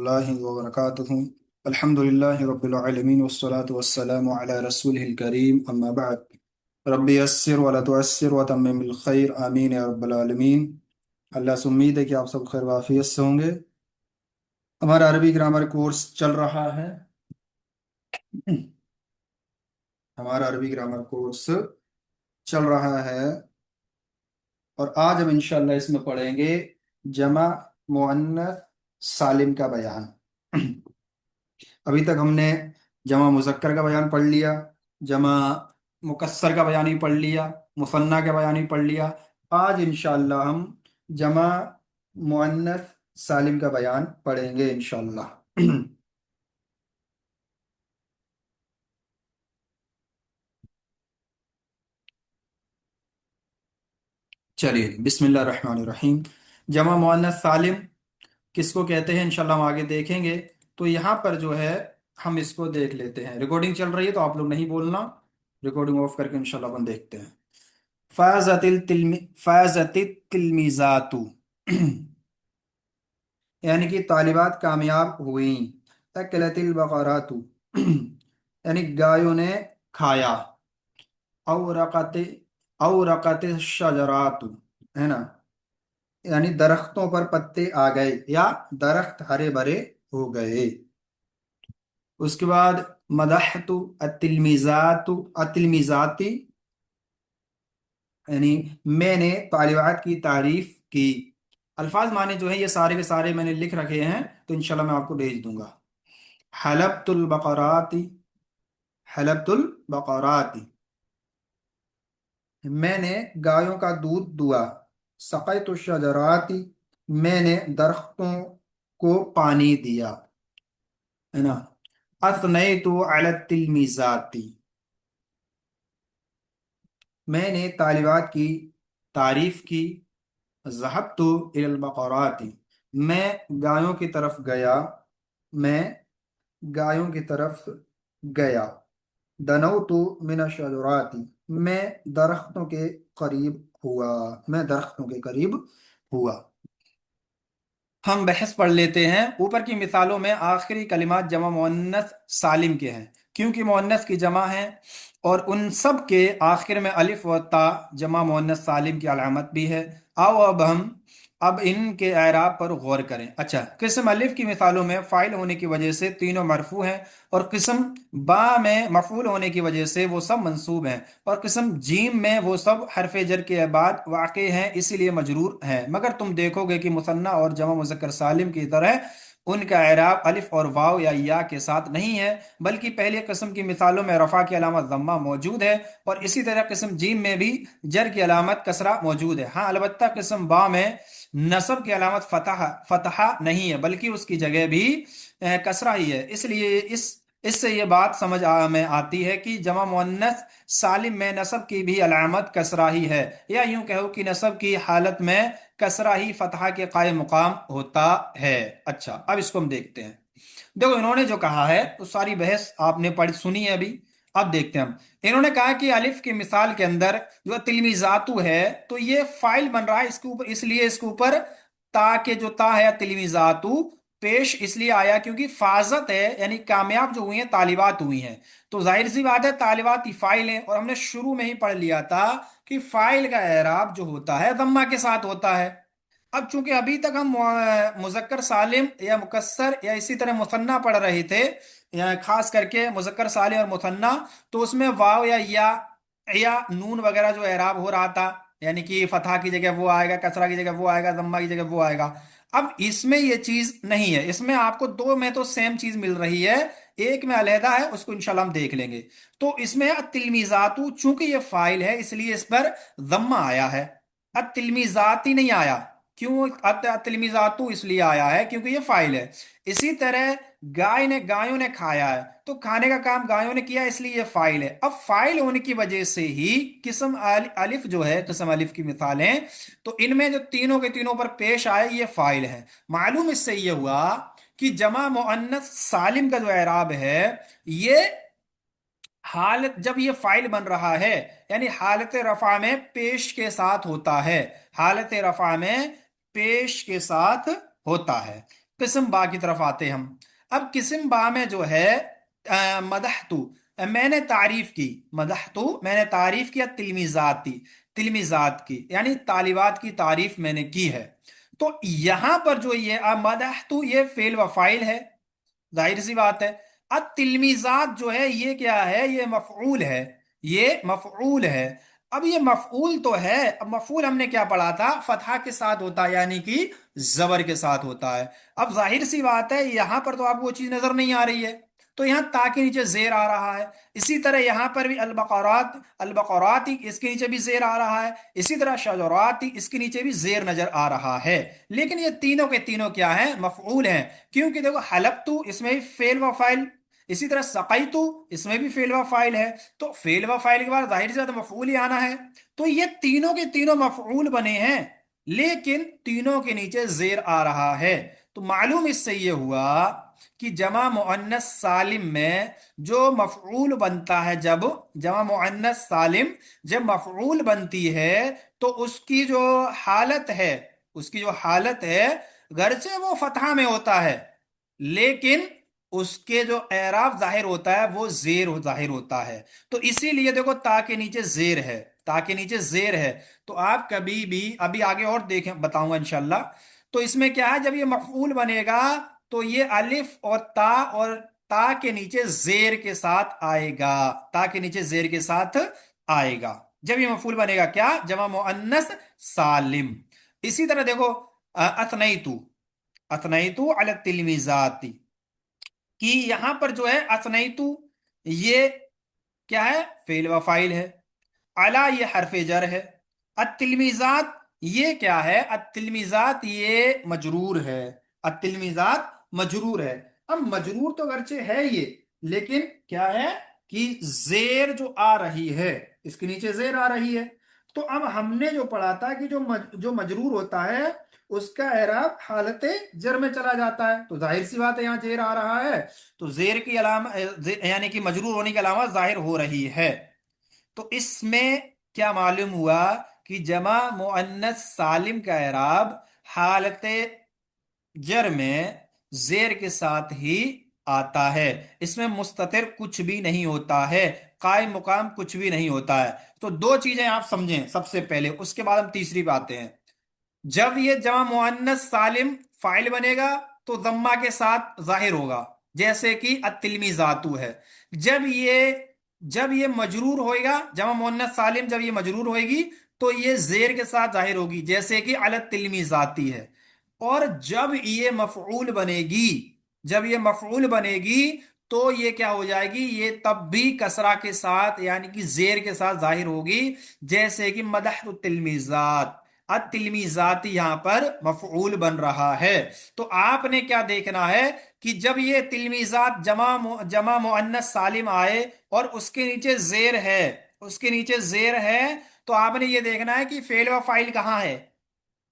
الله وبركاته. الحمد لله رب العالمين والصلاة والسلام على رسوله الكريم أما بعد. ربي يسر ولا تعسر وتمم الخير آمين يا رب العالمين. اللہ سے امید ہے کہ آپ سب خیر وافیت سے ہوں گے۔ ہمارا عربی گرامر کورس چل رہا ہے۔ ہمارا عربی گرامر کورس چل رہا ہے اور آج ہم انشاءاللہ اس میں پڑھیں گے جمع مؤنث سالم کا بیان۔ ابھی تک ہم نے جمع مذکر کا بیان پڑھ لیا، جمع مکسر کا بیان ہی پڑھ لیا، مثنیٰ کا بیان ہی پڑھ لیا۔ آج انشاءاللہ ہم جمع مؤنث سالم کا بیان پڑھیں گے انشاءاللہ۔ چلیے بسم اللہ الرحمن الرحیم۔ جمع مؤنث سالم کس کو کہتے ہیں انشاءاللہ ہم آگے دیکھیں گے۔ تو یہاں پر جو ہے ہم اس کو دیکھ لیتے ہیں۔ ریکارڈنگ چل رہی ہے تو آپ لوگ نہیں بولنا، ریکارڈنگ آف کر کے انشاءاللہ اپن دیکھتے ہیں۔ فازت التلمیذات یعنی کہ طالبات کامیاب ہوئیں۔ اکلت البقرات یعنی گایوں نے کھایا۔ اورقت اورقت الشجرات ہے نا، یعنی درختوں پر پتے آ گئے یا درخت ہرے بھرے ہو گئے۔ اس کے بعد مدحت التلمیذاتی یعنی میں نے طالبات کی تعریف کی۔ الفاظ معنی جو ہے یہ سارے کے سارے میں نے لکھ رکھے ہیں تو انشاءاللہ میں آپ کو بھیج دوں گا۔ حلبت البقرات، حلبت البقرات میں نے گایوں کا دودھ دوا۔ سقیت الشجرات میں نے درختوں کو پانی دیا، ہے نا۔ اثنیت علی التلمیذات میں نے طالبات کی تعریف کی۔ ذهبت الی البقرات میں گایوں کی طرف گیا، میں گایوں کی طرف گیا۔ دنوت من الشجرات میں درختوں کے قریب ہوا، میں درختوں کے قریب ہوا۔ ہم بحث پڑھ لیتے ہیں۔ اوپر کی مثالوں میں آخری کلمات جمع مؤنث سالم کے ہیں کیونکہ مؤنث کی جمع ہیں، اور ان سب کے آخر میں الف و تا جمع مؤنث سالم کی علامت بھی ہے۔ آؤ اب ان کے اعراب پر غور کریں۔ اچھا، قسم الف کی مثالوں میں فاعل ہونے کی وجہ سے تینوں مرفوع ہیں، اور قسم با میں مفعول ہونے کی وجہ سے وہ سب منصوب ہیں، اور قسم جیم میں وہ سب حرف جر کے بعد واقع ہیں اسی لیے مجرور ہیں۔ مگر تم دیکھو گے کہ مثنیٰ اور جمع مذکر سالم کی طرح ان کا اعراب الف اور واو یا یا کے ساتھ نہیں ہے، بلکہ پہلی قسم کی مثالوں میں رفع کی علامت ضمہ موجود ہے، اور اسی طرح قسم جیم میں بھی جر کی علامت کسرہ موجود ہے۔ ہاں البتہ قسم با میں نصب کی علامت فتحہ نہیں ہے، بلکہ اس کی جگہ بھی کسرہ ہی ہے۔ اس لیے اس سے یہ بات سمجھ میں آتی ہے کہ جمع مؤنث سالم میں نصب کی بھی علامت کسرہ ہی ہے، یا یوں کہو کہ نصب کی حالت میں کسرہ ہی فتحہ کے قائم مقام ہوتا ہے۔ اچھا، اب اس کو ہم دیکھتے ہیں۔ دیکھو انہوں نے جو کہا ہے تو ساری بحث آپ نے پڑھ سنی ہے ابھی، اب دیکھتے ہیں ہم۔ انہوں نے کہا کہ الف کی مثال کے اندر جو تلمیذاتو ہے تو یہ فائل بن رہا ہے اس کے اوپر، اس لیے اس کے اوپر تا کے جو تا ہے تلمیذاتو پیش اس لیے آیا کیونکہ فازت ہے، یعنی کامیاب جو ہوئی ہیں طالبات ہوئی ہیں، تو ظاہر سی بات ہے طالبات ہی فائل ہیں، اور ہم نے شروع میں ہی پڑھ لیا تھا کہ فائل کا اعراب جو ہوتا ہے ضمہ کے ساتھ ہوتا ہے۔ اب چونکہ ابھی تک ہم مذکر سالم یا مکسر یا اسی طرح مثنیٰ پڑھ رہے تھے، یا خاص کر کے مذکر سالم اور مثنیٰ، تو اس میں واو یا نون وغیرہ جو اعراب ہو رہا تھا، یعنی کہ فتحہ کی جگہ وہ آئے گا، کسرہ کی جگہ وہ آئے گا، ضمہ کی جگہ وہ آئے گا۔ اب اس میں یہ چیز نہیں ہے، اس میں آپ کو دو میں تو سیم چیز مل رہی ہے، ایک میں علیحدہ ہے، اس کو انشاءاللہ ہم دیکھ لیں گے۔ تو اس میں التلمیذاتو چونکہ یہ فاعل ہے اس لیے اس پر ضمہ آیا ہے، التلمیذاتی نہیں آیا۔ کیوں التلمیذاتو اس لیے آیا ہے کیونکہ یہ فاعل ہے۔ اسی طرح گایوں نے کھایا ہے، تو کھانے کا کام گایوں نے کیا اس لیے یہ فاعل ہے۔ اب فاعل ہونے کی وجہ سے ہی قسم الف جو ہے، قسم الف کی مثالیں تو ان میں جو تینوں کے تینوں پر پیش آئے یہ فاعل ہے۔ معلوم اس سے یہ ہوا کہ جمع مؤنث سالم کا جو اعراب ہے یہ حالت جب یہ فاعل بن رہا ہے یعنی حالت رفع میں پیش کے ساتھ ہوتا ہے، حالت رفع میں پیش کے ساتھ ہوتا ہے۔ किस्म बा की तरफ आते हैं हम। अब किस्म बा में जो है मदहतु, मैंने तारीफ की, मदहतु मैंने तारीफ किया, तिलमिजाती, तिलमिजात की यानी तालिबात की तारीफ मैंने की है। तो यहां पर जो ये मदहतु ये फेल व फाइल है, जाहिर सी बात है। अब तिलमिजात जो है ये क्या है, ये मफऊल है, ये मफऊल है। अब ये मफऊल तो है, अब मफऊल हमने क्या पढ़ा था, फतहा के साथ होता है यानी कि जबर के साथ होता है। अब जाहिर सी बात है यहां पर तो आपको वो चीज नजर नहीं आ रही है, तो यहां ता के नीचे जेर आ रहा है। इसी तरह यहां पर भी अलबकरात, अलबकरात इसके नीचे भी जेर आ रहा है। इसी तरह शजरात इसके नीचे भी जेर नजर आ रहा है। लेकिन ये तीनों के तीनों क्या है, मफऊल हैं। क्योंकि देखो हलफ्तु इसमें भी फेल व फाइल, इसी तरह सकाइतु इसमें भी फेल व फाइल है। तो फेल व फाइल के बाद जाहिर सी बात है मफऊल ही आना है। तो ये तीनों के तीनों मफऊल बने हैं, लेकिन तीनों के नीचे जेर आ रहा है। तो मालूम इससे ये हुआ कि जमा मुअन्नस सालिम में जो मफऊल बनता है, जब जमा मुअन्नस सालिम जब मफऊल बनती है, तो उसकी जो हालत है, उसकी जो हालत है, गरचे वो फतहा में होता है, लेकिन उसके जो एराब जाहिर होता है वो जेर जाहिर होता है। तो इसीलिए देखो ता के नीचे जेर है, ता के नीचे जेर है। तो आप कभी भी अभी आगे और देखें बताऊंगा इंशाल्लाह। तो इसमें क्या है, जब ये मफऊल बनेगा तो ये अलिफ और ता के नीचे जेर के साथ आएगा, ता के नीचे जेर के साथ आएगा जब ये मफूल बनेगा, क्या, जमा मुअन्नस सालिम। इसी तरह देखो अतनैतु, अतनैतु अला तिलमिजाती, कि यहां पर जो है अतनैतु ये क्या है, फेल व फाइल है। अला ये हरफ जर है। अतिलमिजात ये क्या है, अतिलमिजात ये मजरूर है, अतिलमिजात मजरूर है। अब मजरूर तो अगरचे है ये, लेकिन क्या है कि जेर जो आ रही है, इसके नीचे जेर आ रही है। तो अब हमने जो पढ़ा था कि जो मजरूर होता है उसका एराब हालत जर में चला जाता है, तो जाहिर सी बात है यहाँ जेर आ रहा है, तो जेर की अलामा यानी कि मजरूर होने की अलामा जाहिर हो रही है। तो इसमें क्या मालूम हुआ कि जमा मुअन्नस सालिम का एराब हालत जर में जेर के साथ ही आता है। इसमें मुस्ततिर कुछ भी नहीं होता है, कायम मुकाम कुछ भी नहीं होता है। तो दो चीजें आप समझें सबसे पहले, उसके बाद हम तीसरी पे आते हैं। जब ये जमा मुअन्नस सालिम फाइल बनेगा तो जम्मा के साथ जाहिर होगा, जैसे कि अतिलमिजातु है। जब ये जब ये मजरूर होएगा, जमा मुअन्नस सालिम जब ये मजरूर होएगी तो ये जेर के साथ जाहिर होगी, जैसे कि अलत तिलमिजाती है। और जब ये मफऊल बनेगी, जब ये मफऊल बनेगी तो ये क्या हो जाएगी, ये तब भी कसरा के साथ यानी कि जेर के साथ जाहिर होगी, जैसे कि मदह तिलमिजात, अतिलमिजाती यहां पर मफऊल बन रहा है। तो आपने क्या देखना है कि जब ये तिलमिजात जमा मुअन्नस सालिम आए और उसके नीचे जेर है, उसके नीचे जेर है, तो आपने ये देखना है कि फेल व फाइल कहाँ है।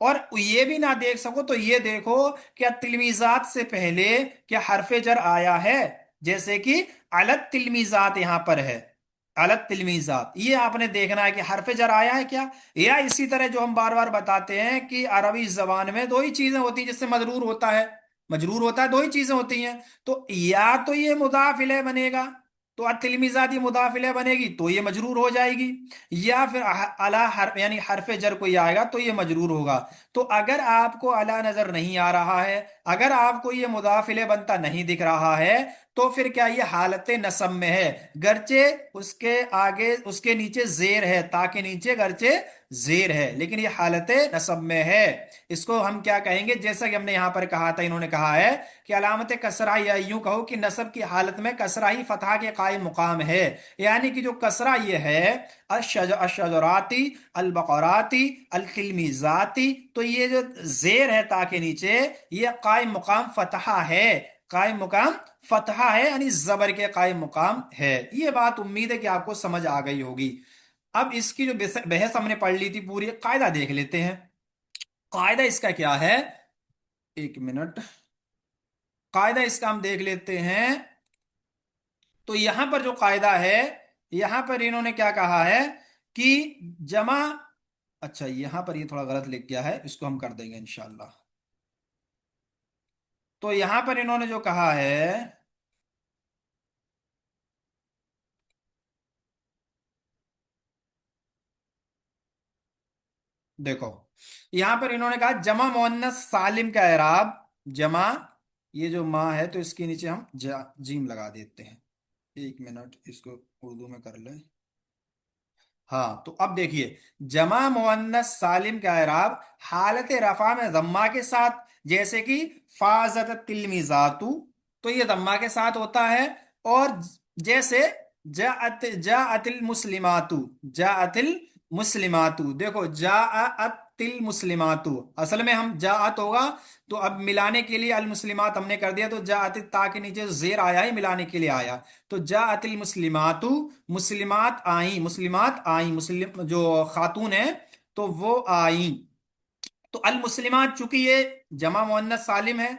और ये भी ना देख सको तो ये देखो क्या तिलमिजात से पहले क्या हरफ जर आया है, जैसे कि अलत तिलमिजात यहां पर है, अलत तिलमिजात, ये आपने देखना है कि हरफ जर आया है क्या। या इसी तरह जो हम बार बार बताते हैं कि अरबी जबान में दो ही चीजें होती हैं जिससे मजरूर होता है, मजरूर होता है, दो ही चीजें होती हैं। तो या तो ये मुदाफ इलैह बनेगा, तो अतिलमिजात ये मुदाफ इलैह बनेगी तो ये मजरूर हो जाएगी, या फिर अला हर यानी हरफ जर कोई आएगा तो ये मजरूर होगा। तो अगर आपको अला नजर नहीं आ रहा है, अगर आपको ये मुदाफिले बनता नहीं दिख रहा है, तो फिर क्या ये हालत नसब में है, गरचे उसके आगे उसके नीचे जेर है, ताकि नीचे गरचे जेर है, लेकिन ये हालत नसब में है। इसको हम क्या कहेंगे, जैसा कि हमने यहां पर कहा था, इन्होंने कहा है कि अलामत कसरा, या यूं कहो कि नसब की हालत में कसरा ही फतहा के कायम मुकाम है। यानी कि जो कसरा ये है अशजराती, अलबकराती, अलकिलमिजाती, तो ये जो जेर है ता के नीचे, ये कायम मुकाम फतहा है, कायम मुकाम फतहा है, यानी जबर के कायम मुकाम है। ये बात उम्मीद है कि आपको समझ आ गई होगी। अब इसकी जो बहस हमने पढ़ ली थी पूरी, कायदा देख लेते हैं। कायदा इसका क्या है, एक मिनट, कायदा इसका हम देख लेते हैं। तो यहां पर जो कायदा है, यहां पर इन्होंने क्या कहा है कि जमा, अच्छा यहां पर ये थोड़ा गलत लिख गया है, इसको हम कर देंगे इंशाल्लाह। तो यहां पर इन्होंने जो कहा है, देखो यहां पर इन्होंने कहा जमा मुअन्नस सालिम का एराब, जमा, ये जो माँ है तो इसके नीचे हम जीम लगा देते हैं। एक मिनट, इसको उर्दू में कर लें। हाँ, तो अब देखिए, जमा मुअन्नस सालिम का इराब हालत रफा में दम्मा के साथ, जैसे कि फाजत तिलमिजातु, तो ये दम्मा के साथ होता है। और जैसे जाअतिल मुस्लिमातु, जाअतिल मुस्लिमातु, देखो जाअतिल मुस्लिमातु, असल में हम जाअत होगा, तो अब मिलाने के लिए अल मुस्लिमात हमने कर दिया, तो जाअतिल ता के नीचे जेर आया ही मिलाने के लिए आया। तो जाअतिल मुस्लिमातु, मुस्लिमात आई, मुस्लिमात आई, मुस्लिम जो खातून है तो वो आई। तो अल मुस्लिमात चूंकि ये जमा मुअन्नस सालिम है,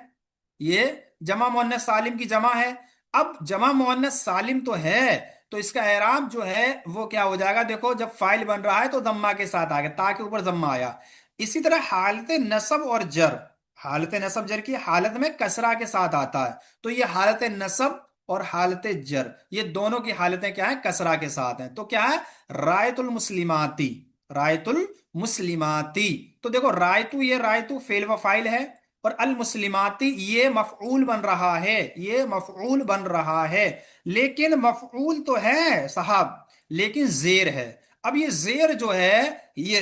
ये जमा मुअन्नस सालिम की जमा है। अब जमा मुअन्नस सालिम तो है, तो इसका एराब जो है वो क्या हो जाएगा, देखो जब फाइल बन रहा है तो दम्मा के साथ आ गया, ता के ऊपर दम्मा आया। इसी तरह हालत नसब और जर, हालत नसब जर की हालत में कसरा के साथ आता है, तो ये हालत नसब और हालत जर, ये दोनों की हालतें क्या है, कसरा के साथ हैं। तो क्या है, रायतुल मुस्लिमाती, रायतुल मुस्लिमाती। तो देखो रायतू, ये रायतू फेल व फाइल है, और अल मुस्लिमाती ये मफऊल बन रहा है, ये मफऊल बन रहा है। लेकिन मफऊल तो है साहब, लेकिन जेर है। अब ये जेर जो है ये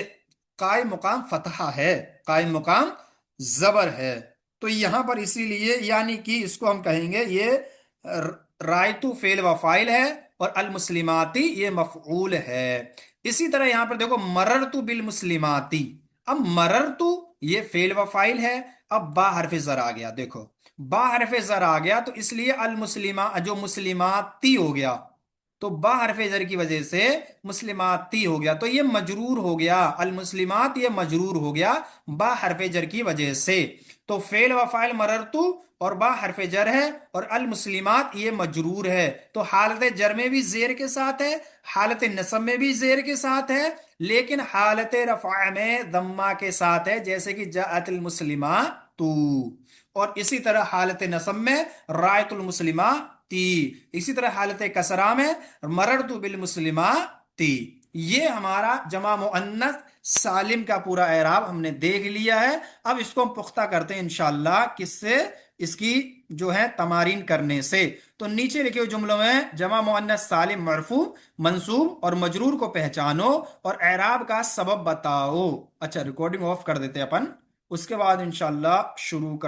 कायम मुकाम फतहा है, कायम मुकाम जबर है। तो यहां पर इसीलिए यानी कि इसको हम कहेंगे ये रायतू फेल व फाइल है, और अल मुस्लिमाती ये मफऊल है। इसी तरह यहां पर देखो मररतु बिल मुस्लिमाती, अब मररतु ये फेल व फाइल है। अब बा हरफ जर आ गया, देखो बा हरफ जर आ गया, तो इसलिए अल मुस्लिमा जो मुस्लिमाती हो गया, तो बा हरफ जर की वजह से मुस्लिमाती हो गया, तो ये मजरूर हो गया, अल मुस्लिमात ये मजरूर हो गया बा हरफ जर की वजह से। तो फेल व फाइल मररतु और बा हरफ जर है, और अल मुस्लिमात ये मजरूर है। तो हालत जर में भी जेर के साथ है, हालत नसब में भी जेर के साथ है, लेकिन हालत रफा में दम्मा के साथ है, जैसे कि जाअतिल मुस्लिमा तू। और इसी तरह हालत नसब में रायतुल मुस्लिमा ती, इसी तरह हालत कसरा में मररतु बिल मुस्लिमा ती। ये हमारा जमा मुअन्नस सालिम का पूरा एराब हमने देख लिया है। अब इसको हम पुख्ता करते हैं इंशाअल्लाह, किससे, इसकी जो है तमारीन करने से। तो नीचे लिखे हुए जुमलों में जमा मुअन्नस सालिम मरफू, मंसूब और मजरूर को पहचानो और एराब का सबब बताओ। अच्छा, रिकॉर्डिंग ऑफ कर देते हैं अपन, उसके बाद इंशाअल्लाह शुरू कर